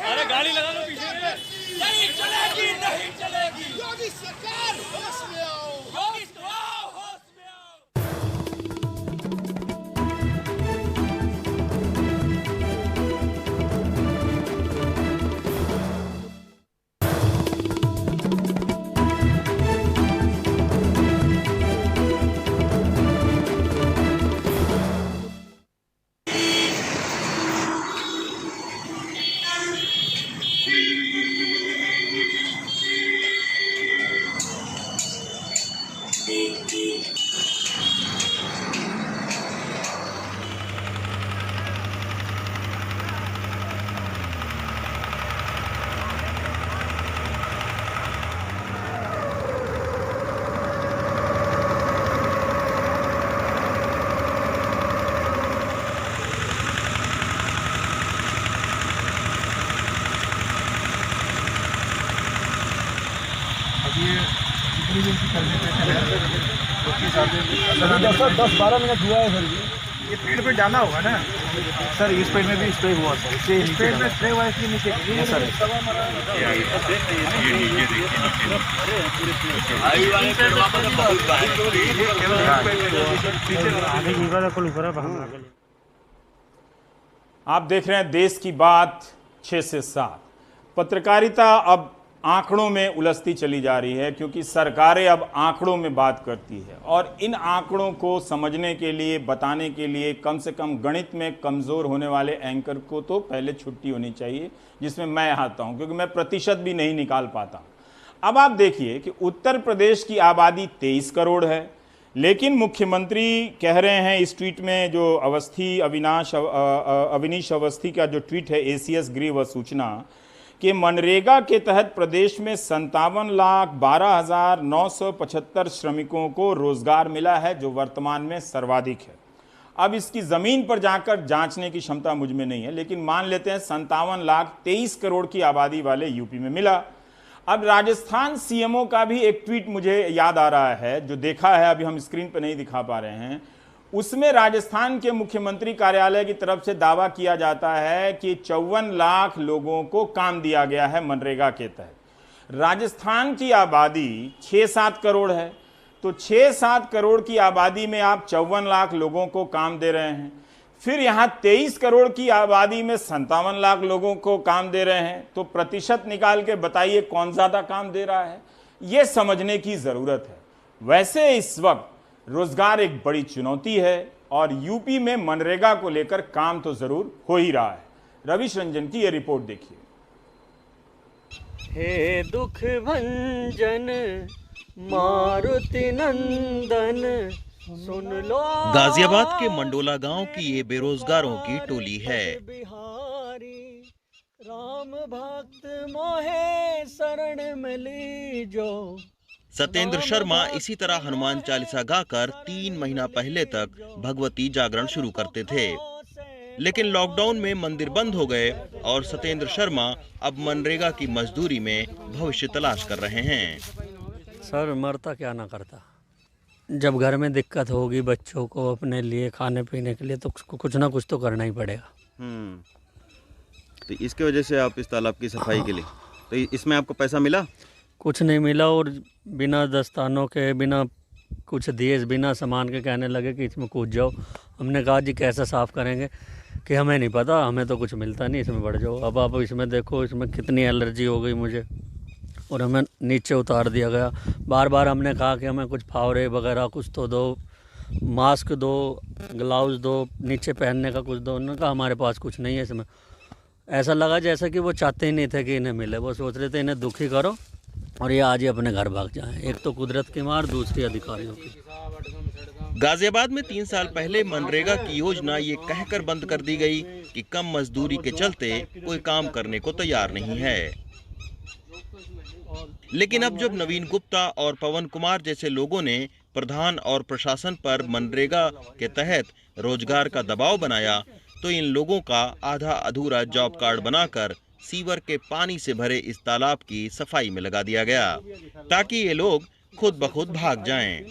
अरे गाड़ी लगा लो पीछे। नहीं चलेगी, नहीं चलेगी। योगी सरकार होश में आओ। योगी आओ, होश में आओ।
सर 10-12 मिनट हुआ है सर। ये पेड़ पे डाला होगा ना सर। इस पेड़ में भी स्प्रे हुआ सर। इस पेड़ में स्प्रे हुआ इसलिए नीचे गिरी सर।
आप देख रहे हैं देश की बात 6 से 7। पत्रकारिता अब आंकड़ों में उलझती चली जा रही है क्योंकि सरकारें अब आंकड़ों में बात करती है और इन आंकड़ों को समझने के लिए, बताने के लिए कम से कम गणित में कमज़ोर होने वाले एंकर को तो पहले छुट्टी होनी चाहिए, जिसमें मैं आता हूं क्योंकि मैं प्रतिशत भी नहीं निकाल पाता। अब आप देखिए कि उत्तर प्रदेश की आबादी 23 करोड़ है, लेकिन मुख्यमंत्री कह रहे हैं इस ट्वीट में, जो अविनीश अवस्थी का जो ट्वीट है एसीएस गृह व सूचना, कि मनरेगा के तहत प्रदेश में 57,12,975 श्रमिकों को रोजगार मिला है, जो वर्तमान में सर्वाधिक है। अब इसकी ज़मीन पर जाकर जांचने की क्षमता मुझ में नहीं है, लेकिन मान लेते हैं 57,23 करोड़ की आबादी वाले यूपी में मिला। अब राजस्थान सीएमओ का भी एक ट्वीट मुझे याद आ रहा है, जो देखा है, अभी हम स्क्रीन पर नहीं दिखा पा रहे हैं। उसमें राजस्थान के मुख्यमंत्री कार्यालय की तरफ से दावा किया जाता है कि 54 लाख लोगों को काम दिया गया है मनरेगा के तहत। राजस्थान की आबादी 6-7 करोड़ है, तो 6-7 करोड़ की आबादी में आप 54 लाख लोगों को काम दे रहे हैं। फिर यहाँ 23 करोड़ की आबादी में 57 लाख लोगों को काम दे रहे हैं, तो प्रतिशत निकाल के बताइए कौन ज़्यादा काम दे रहा है। ये समझने की ज़रूरत है। वैसे इस वक्त रोजगार एक बड़ी चुनौती है और यूपी में मनरेगा को लेकर काम तो जरूर हो ही रहा है। रविश रंजन की यह रिपोर्ट देखिए।
हे दुख भंजन मारुति नंदन सुन लो।
गाजियाबाद के मंडोला गांव की ये बेरोजगारों की टोली है।
बिहारी राम भक्त मोहे शरण मिली जो।
सत्येंद्र शर्मा इसी तरह हनुमान चालीसा गाकर 3 महीना पहले तक भगवती जागरण शुरू करते थे, लेकिन लॉकडाउन में मंदिर बंद हो गए और सत्येंद्र शर्मा अब मनरेगा की मजदूरी में भविष्य तलाश कर रहे हैं।
सर मरता क्या ना करता, जब घर में दिक्कत होगी बच्चों को अपने लिए खाने पीने के लिए, तो कुछ ना कुछ तो करना ही पड़ेगा।
तो इसके वजह से आप इस तालाब की सफाई के लिए, तो इसमें आपको पैसा मिला?
कुछ नहीं मिला, और बिना दस्तानों के, बिना कुछ दिए, बिना सामान के कहने लगे कि इसमें कूद जाओ। हमने कहा जी कैसे साफ़ करेंगे, कि हमें नहीं पता, हमें तो कुछ मिलता नहीं, इसमें बढ़ जाओ। अब आप इसमें देखो, इसमें कितनी एलर्जी हो गई मुझे, और हमें नीचे उतार दिया गया। बार बार हमने कहा कि हमें कुछ फावड़े वगैरह कुछ तो दो, मास्क दो, ग्लव्स दो, नीचे पहनने का कुछ दो। उन्होंने कहा हमारे पास कुछ नहीं है इसमें। ऐसा लगा जैसा कि वो चाहते ही नहीं थे कि इन्हें मिले, वो सोच रहे थे इन्हें दुखी करो और ये आज ही अपने घर भाग जाएं। एक तो कुदरत की मार, दूसरी अधिकारियों की।
गाजियाबाद में 3 साल पहले मनरेगा की योजना ये कहकर बंद कर दी गई कि कम मजदूरी के चलते कोई काम करने को तैयार नहीं है। लेकिन अब जब नवीन गुप्ता और पवन कुमार जैसे लोगों ने प्रधान और प्रशासन पर मनरेगा के तहत रोजगार का दबाव बनाया, तो इन लोगों का आधा अधूरा जॉब कार्ड बनाकर सीवर के पानी से भरे इस तालाब की सफाई में लगा दिया गया, ताकि ये लोग खुद ब खुद भाग जाएं।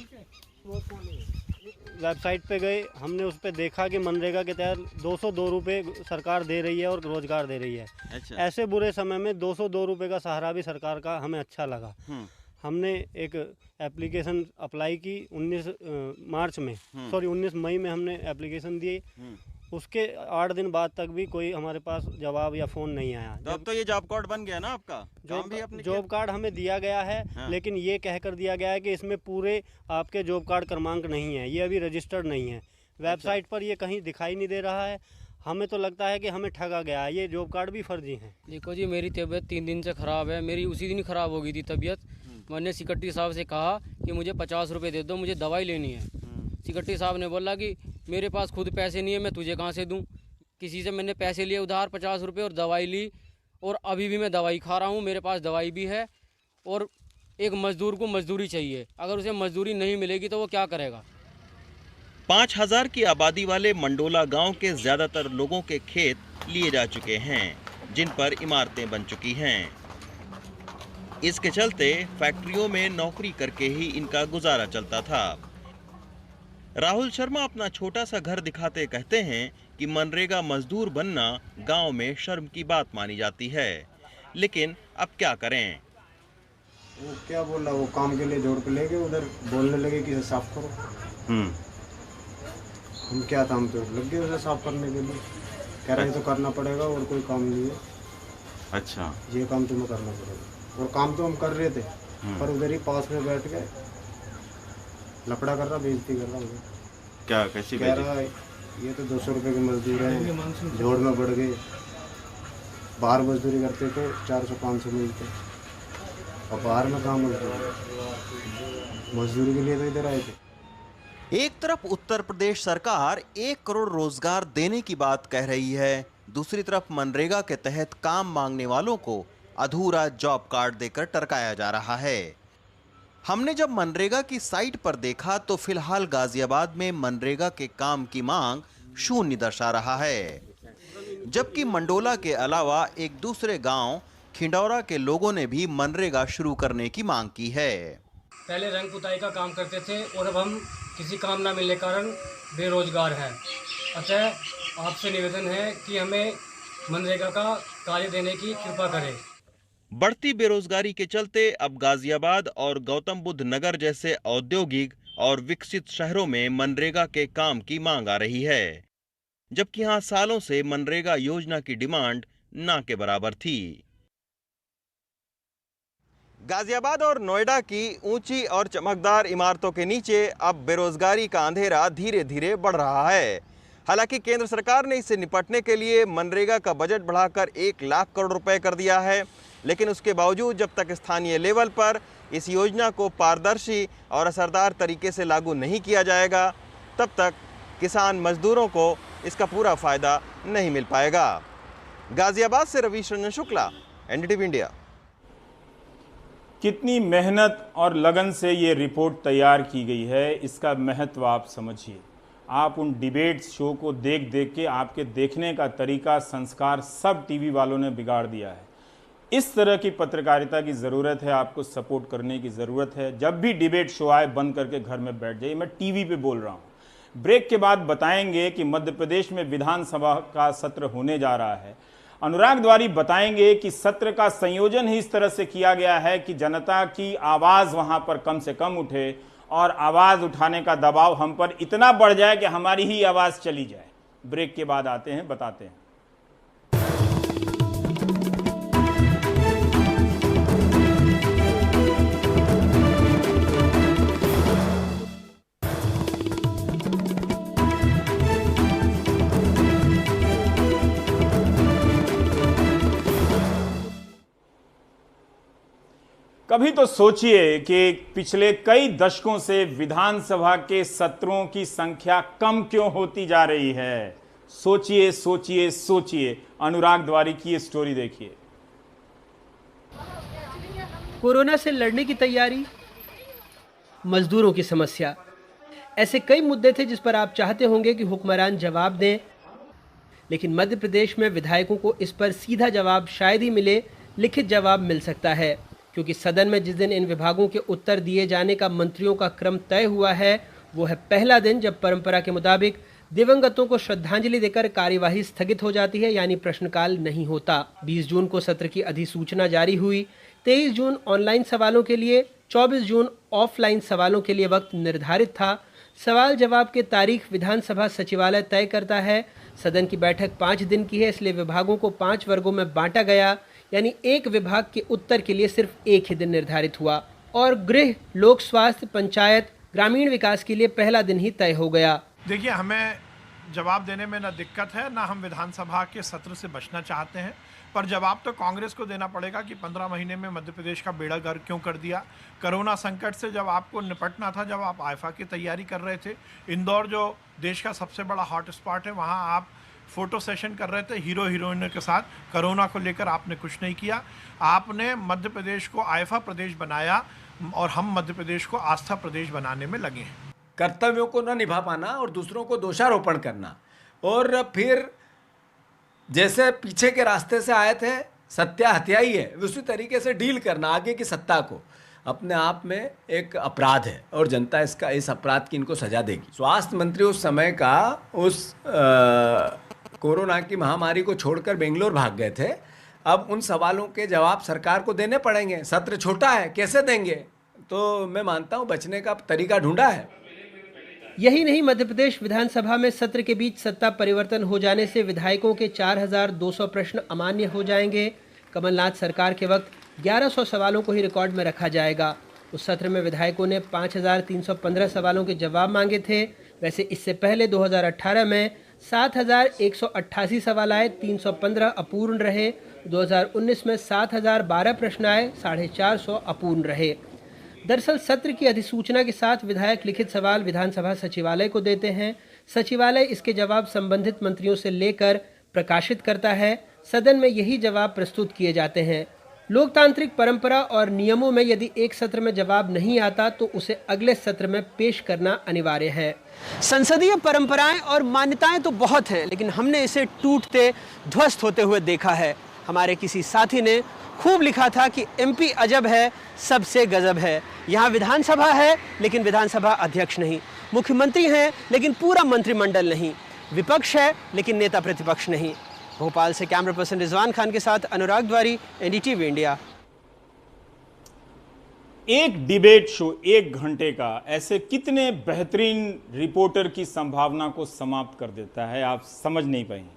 वेबसाइट पे गए, हमने उस पे देखा कि मनरेगा के तहत 202 रुपये सरकार दे रही है और रोजगार दे रही है।
अच्छा।
ऐसे बुरे समय में 202 रुपये का सहारा भी सरकार का हमें अच्छा लगा। हमने एक एप्लीकेशन अप्लाई की 19 मई में हमने एप्लीकेशन दी। उसके 8 दिन बाद तक भी कोई हमारे पास जवाब या फ़ोन नहीं आया।
तो अब तो ये जॉब कार्ड बन गया ना आपका?
जॉब कार्ड हमें दिया गया है। हाँ। लेकिन ये कहकर दिया गया है कि इसमें पूरे आपके जॉब कार्ड क्रमांक नहीं है, ये अभी रजिस्टर्ड नहीं है। वेबसाइट पर ये कहीं दिखाई नहीं दे रहा है। हमें तो लगता है कि हमें ठगा गया है, ये जॉब कार्ड भी फर्जी है।
देखो जी, मेरी तबीयत 3 दिन से ख़राब है। मेरी उसी दिन ख़राब हो गई थी तबीयत। मैंने सेक्रेटरी साहब से कहा कि मुझे 50 रुपये दे दो, मुझे दवाई लेनी है। सेक्रेटरी साहब ने बोला कि मेरे पास खुद पैसे नहीं है, मैं तुझे कहाँ से दूँ। किसी से मैंने पैसे लिए उधार 50 रुपये और दवाई ली, और अभी भी मैं दवाई खा रहा हूँ। मेरे पास दवाई भी है, और एक मज़दूर को मजदूरी चाहिए। अगर उसे मजदूरी नहीं मिलेगी तो वो क्या करेगा।
5000 की आबादी वाले मंडोला गांव के ज्यादातर लोगों के खेत लिए जा चुके हैं, जिन पर इमारतें बन चुकी हैं। इसके चलते फैक्ट्रियों में नौकरी करके ही इनका गुजारा चलता था। राहुल शर्मा अपना छोटा सा घर दिखाते कहते हैं कि मनरेगा मजदूर बनना गांव में शर्म की बात मानी जाती है, लेकिन अब क्या करें।
वो क्या बोला, वो काम के लिए जोड़ के लेके उधर बोलने लगे कि साफ करो। हम क्या था, हम तो लग गए उसे साफ करने के लिए। कह रहे तो करना पड़ेगा और कोई काम नहीं है।
अच्छा,
ये काम तुम्हें करना पड़ेगा। और काम तो हम कर रहे थे, पर उधर ही पास में बैठ गए लफड़ा कर रहा, बेइज्जती कर रहा मुझे।
क्या कैसी
कह रहा है ये तो 200 रुपये के मजदूर हैं, जोड़ में बढ़ गए। बाहर मजदूरी करते तो 400-500 मिलते, और बाहर में कहाँ मजदूरी के लिए तो इधर आए थे।
एक तरफ उत्तर प्रदेश सरकार 1 करोड़ रोजगार देने की बात कह रही है, दूसरी तरफ मनरेगा के तहत काम मांगने वालों को अधूरा जॉब कार्ड देकर टरकाया जा रहा है। हमने जब मनरेगा की साइट पर देखा तो फिलहाल गाजियाबाद में मनरेगा के काम की मांग शून्य दर्शा रहा है, जबकि मंडोला के अलावा एक दूसरे गांव खिंडौरा के लोगों ने भी मनरेगा शुरू करने की मांग की है।
पहले रंग पुताई का काम करते थे और अब हम किसी काम ना मिलने कारण बेरोजगार हैं। अतः आपसे निवेदन है कि हमें मनरेगा का कार्य देने की कृपा करें।
बढ़ती बेरोजगारी के चलते अब गाजियाबाद और गौतम बुद्ध नगर जैसे औद्योगिक और विकसित शहरों में मनरेगा के काम की मांग आ रही है, जबकि यहां सालों से मनरेगा योजना की डिमांड ना के बराबर थी। गाजियाबाद और नोएडा की ऊंची और चमकदार इमारतों के नीचे अब बेरोजगारी का अंधेरा धीरे धीरे बढ़ रहा है। हालांकि केंद्र सरकार ने इससे निपटने के लिए मनरेगा का बजट बढ़ाकर 1 लाख करोड़ रुपए कर दिया है, लेकिन उसके बावजूद जब तक स्थानीय लेवल पर इस योजना को पारदर्शी और असरदार तरीके से लागू नहीं किया जाएगा, तब तक किसान मजदूरों को इसका पूरा फायदा नहीं मिल पाएगा। गाजियाबाद से रवीश रंजन शुक्ला, एनडीटीवी इंडिया।
कितनी मेहनत और लगन से ये रिपोर्ट तैयार की गई है, इसका महत्व आप समझिए। आप उन डिबेट शो को देख देख के आपके देखने का तरीका, संस्कार सब टीवी वालों ने बिगाड़ दिया है। इस तरह की पत्रकारिता की ज़रूरत है, आपको सपोर्ट करने की ज़रूरत है। जब भी डिबेट शो आए बंद करके घर में बैठ जाइए। मैं टीवी पे बोल रहा हूँ। ब्रेक के बाद बताएंगे कि मध्य प्रदेश में विधानसभा का सत्र होने जा रहा है। अनुराग द्वारी बताएंगे कि सत्र का संयोजन ही इस तरह से किया गया है कि जनता की आवाज़ वहाँ पर कम से कम उठे और आवाज़ उठाने का दबाव हम पर इतना बढ़ जाए कि हमारी ही आवाज़ चली जाए। ब्रेक के बाद आते हैं, बताते हैं। कभी तो सोचिए कि पिछले कई दशकों से विधानसभा के सत्रों की संख्या कम क्यों होती जा रही है। सोचिए सोचिए सोचिए। अनुराग द्वारी की ये स्टोरी देखिए।
कोरोना से लड़ने की तैयारी, मजदूरों की समस्या, ऐसे कई मुद्दे थे जिस पर आप चाहते होंगे कि हुक्मरान जवाब दें, लेकिन मध्य प्रदेश में विधायकों को इस पर सीधा जवाब शायद ही मिले। लिखित जवाब मिल सकता है, क्योंकि सदन में जिस दिन इन विभागों के उत्तर दिए जाने का मंत्रियों का क्रम तय हुआ है वो है पहला दिन जब परंपरा के मुताबिक दिवंगतों को श्रद्धांजलि देकर कार्यवाही स्थगित हो जाती है, यानी प्रश्नकाल नहीं होता। 20 जून को सत्र की अधिसूचना जारी हुई। 23 जून ऑनलाइन सवालों के लिए, 24 जून ऑफलाइन सवालों के लिए वक्त निर्धारित था। सवाल जवाब के तारीख विधानसभा सचिवालय तय करता है। सदन की बैठक 5 दिन की है, इसलिए विभागों को 5 वर्गों में बांटा गया, यानी एक विभाग के उत्तर के लिए सिर्फ एक ही दिन निर्धारित हुआ और गृह, लोक स्वास्थ्य, पंचायत, ग्रामीण विकास के लिए पहला दिन ही तय हो गया।
देखिए, हमें जवाब देने में ना दिक्कत है, ना हम विधानसभा के सत्र से बचना चाहते हैं, पर जवाब तो कांग्रेस को देना पड़ेगा कि 15 महीने में मध्य प्रदेश का बेड़ा गर्क क्यों कर दिया। कोरोना संकट से जब आपको निपटना था, जब आप आईफा की तैयारी कर रहे थे, इंदौर जो देश का सबसे बड़ा हॉट स्पॉट है, वहाँ आप फोटो सेशन कर रहे थे हीरो हीरोइनों के साथ। कोरोना को लेकर आपने कुछ नहीं किया। आपने मध्य प्रदेश को आईफा प्रदेश बनाया और हम मध्य प्रदेश को आस्था प्रदेश बनाने में लगे हैं।
कर्तव्यों को न निभा पाना और दूसरों को दोषारोपण करना, और फिर जैसे पीछे के रास्ते से आए थे, सत्या हत्या ही है, उसी तरीके से डील करना आगे की सत्ता को, अपने आप में एक अपराध है और जनता इस अपराध की इनको सजा देगी। स्वास्थ्य मंत्री उस समय का उस कोरोना की महामारी को छोड़कर बेंगलोर भाग गए थे। अब उन सवालों के जवाब सरकार को देने पड़ेंगे। सत्र छोटा है, कैसे देंगे? तो मैं मानता हूँ बचने का तरीका ढूंढा है।
यही नहीं, मध्य प्रदेश विधानसभा में सत्र के बीच सत्ता परिवर्तन हो जाने से विधायकों के 4200 प्रश्न अमान्य हो जाएंगे। कमलनाथ सरकार के वक्त 1100 सवालों को ही रिकॉर्ड में रखा जाएगा। उस सत्र में विधायकों ने 5315 सवालों के जवाब मांगे थे। वैसे इससे पहले 2018 में 7188 सवाल आए, 315 अपूर्ण रहे। 2019 में 7012 प्रश्न आए, 450 अपूर्ण रहे। दरअसल सत्र की अधिसूचना के साथ विधायक लिखित सवाल विधानसभा सचिवालय को देते हैं। सचिवालय इसके जवाब संबंधित मंत्रियों से लेकर प्रकाशित करता है। सदन में यही जवाब प्रस्तुत किए जाते हैं। लोकतांत्रिक परंपरा और नियमों में यदि एक सत्र में जवाब नहीं आता तो उसे अगले सत्र में पेश करना अनिवार्य है। संसदीय परंपराएं और मान्यताएं तो बहुत हैं, लेकिन हमने इसे टूटते ध्वस्त होते हुए देखा है। हमारे किसी साथी ने खूब लिखा था कि एमपी अजब है, सबसे गजब है। यहाँ विधानसभा है लेकिन विधानसभा अध्यक्ष नहीं, मुख्यमंत्री हैं लेकिन पूरा मंत्रिमंडल नहीं, विपक्ष है लेकिन नेता प्रतिपक्ष नहीं। भोपाल से कैमरा पर्सन रिजवान खान के साथ अनुराग द्वारी, एनडीटीवी इंडिया।
एक डिबेट शो 1 घंटे का ऐसे कितने बेहतरीन रिपोर्टर की संभावना को समाप्त कर देता है, आप समझ नहीं पाएंगे।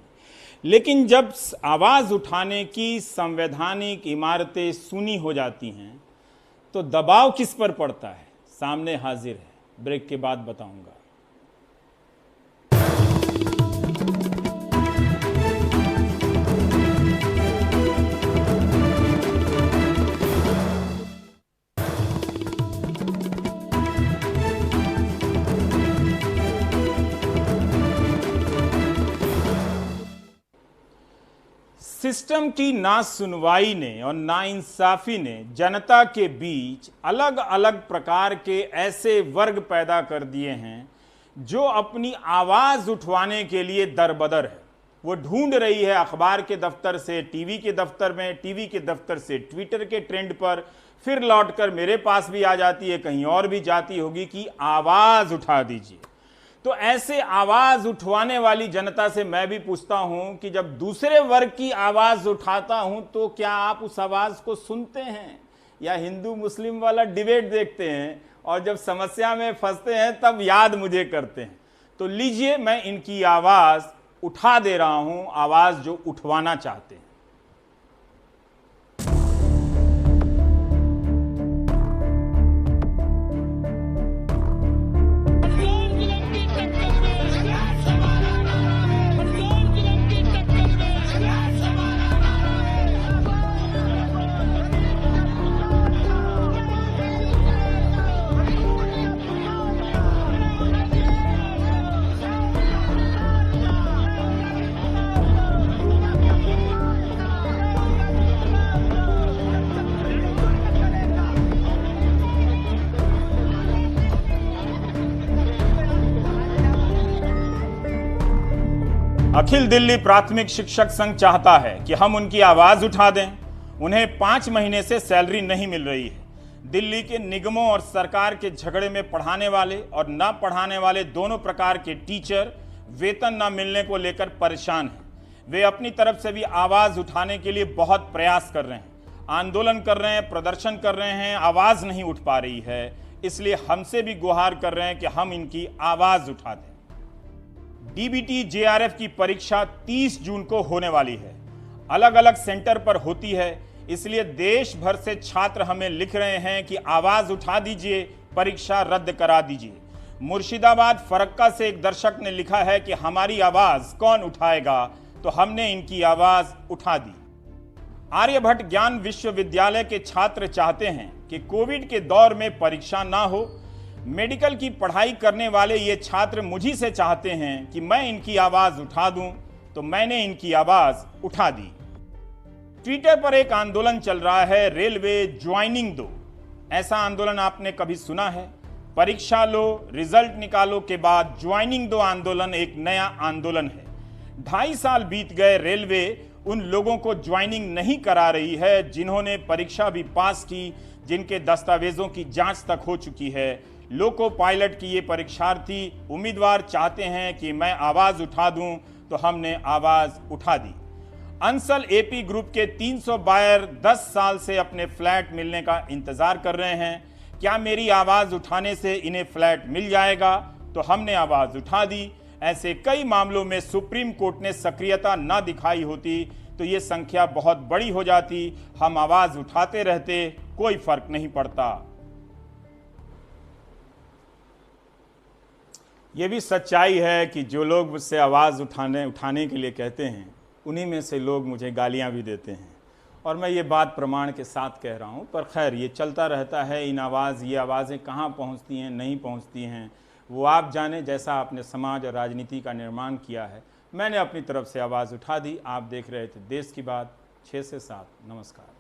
लेकिन जब आवाज उठाने की संवैधानिक इमारतें सुनी हो जाती हैं तो दबाव किस पर पड़ता है, सामने हाजिर है। ब्रेक के बाद बताऊंगा। सिस्टम की ना सुनवाई ने और ना इंसाफी ने जनता के बीच अलग अलग प्रकार के ऐसे वर्ग पैदा कर दिए हैं जो अपनी आवाज उठवाने के लिए दरबदर है। वो ढूंढ रही है अखबार के दफ्तर से टीवी के दफ्तर में, टीवी के दफ्तर से ट्विटर के ट्रेंड पर, फिर लौटकर मेरे पास भी आ जाती है, कहीं और भी जाती होगी कि आवाज उठा दीजिए। तो ऐसे आवाज उठवाने वाली जनता से मैं भी पूछता हूं कि जब दूसरे वर्ग की आवाज उठाता हूं तो क्या आप उस आवाज को सुनते हैं या हिंदू मुस्लिम वाला डिबेट देखते हैं और जब समस्या में फंसते हैं तब याद मुझे करते हैं? तो लीजिए, मैं इनकी आवाज उठा दे रहा हूं, आवाज जो उठवाना चाहते हैं। अखिल दिल्ली प्राथमिक शिक्षक संघ चाहता है कि हम उनकी आवाज उठा दें। उन्हें 5 महीने से सैलरी नहीं मिल रही है। दिल्ली के निगमों और सरकार के झगड़े में पढ़ाने वाले और न पढ़ाने वाले दोनों प्रकार के टीचर वेतन न मिलने को लेकर परेशान हैं। वे अपनी तरफ से भी आवाज उठाने के लिए बहुत प्रयास कर रहे हैं, आंदोलन कर रहे हैं, प्रदर्शन कर रहे हैं, आवाज नहीं उठ पा रही है। इसलिए हमसे भी गुहार कर रहे हैं कि हम इनकी आवाज उठा दें। डीबीटी जेआरएफ की परीक्षा 30 जून को होने वाली है। अलग अलग सेंटर पर होती है, इसलिए देश भर से छात्र हमें लिख रहे हैं कि आवाज उठा दीजिए, परीक्षा रद्द करा दीजिए। मुर्शिदाबाद फरक्का से एक दर्शक ने लिखा है कि हमारी आवाज कौन उठाएगा, तो हमने इनकी आवाज उठा दी। आर्यभट्ट ज्ञान विश्वविद्यालय के छात्र चाहते हैं कि कोविड के दौर में परीक्षा ना हो। मेडिकल की पढ़ाई करने वाले ये छात्र मुझी से चाहते हैं कि मैं इनकी आवाज उठा दूं, तो मैंने इनकी आवाज उठा दी। ट्विटर पर एक आंदोलन चल रहा है, रेलवे ज्वाइनिंग दो। ऐसा आंदोलन आपने कभी सुना है? परीक्षा लो, रिजल्ट निकालो के बाद ज्वाइनिंग दो आंदोलन एक नया आंदोलन है। 2.5 साल बीत गए, रेलवे उन लोगों को ज्वाइनिंग नहीं करा रही है जिन्होंने परीक्षा भी पास की, जिनके दस्तावेजों की जांच तक हो चुकी है। लोको पायलट की ये परीक्षार्थी उम्मीदवार चाहते हैं कि मैं आवाज उठा दूं, तो हमने आवाज उठा दी। अंसल एपी ग्रुप के 300 बायर 10 साल से अपने फ्लैट मिलने का इंतजार कर रहे हैं। क्या मेरी आवाज उठाने से इन्हें फ्लैट मिल जाएगा? तो हमने आवाज उठा दी। ऐसे कई मामलों में सुप्रीम कोर्ट ने सक्रियता न दिखाई होती तो ये संख्या बहुत बड़ी हो जाती। हम आवाज उठाते रहते, कोई फर्क नहीं पड़ता। ये भी सच्चाई है कि जो लोग मुझसे आवाज़ उठाने के लिए कहते हैं, उन्हीं में से लोग मुझे गालियां भी देते हैं, और मैं ये बात प्रमाण के साथ कह रहा हूँ। पर खैर, ये चलता रहता है। ये आवाज़ें कहाँ पहुँचती हैं, नहीं पहुँचती हैं, वो आप जाने। जैसा आपने समाज और राजनीति का निर्माण किया है, मैंने अपनी तरफ से आवाज़ उठा दी। आप देख रहे थे देश की बात 6 से 7। नमस्कार।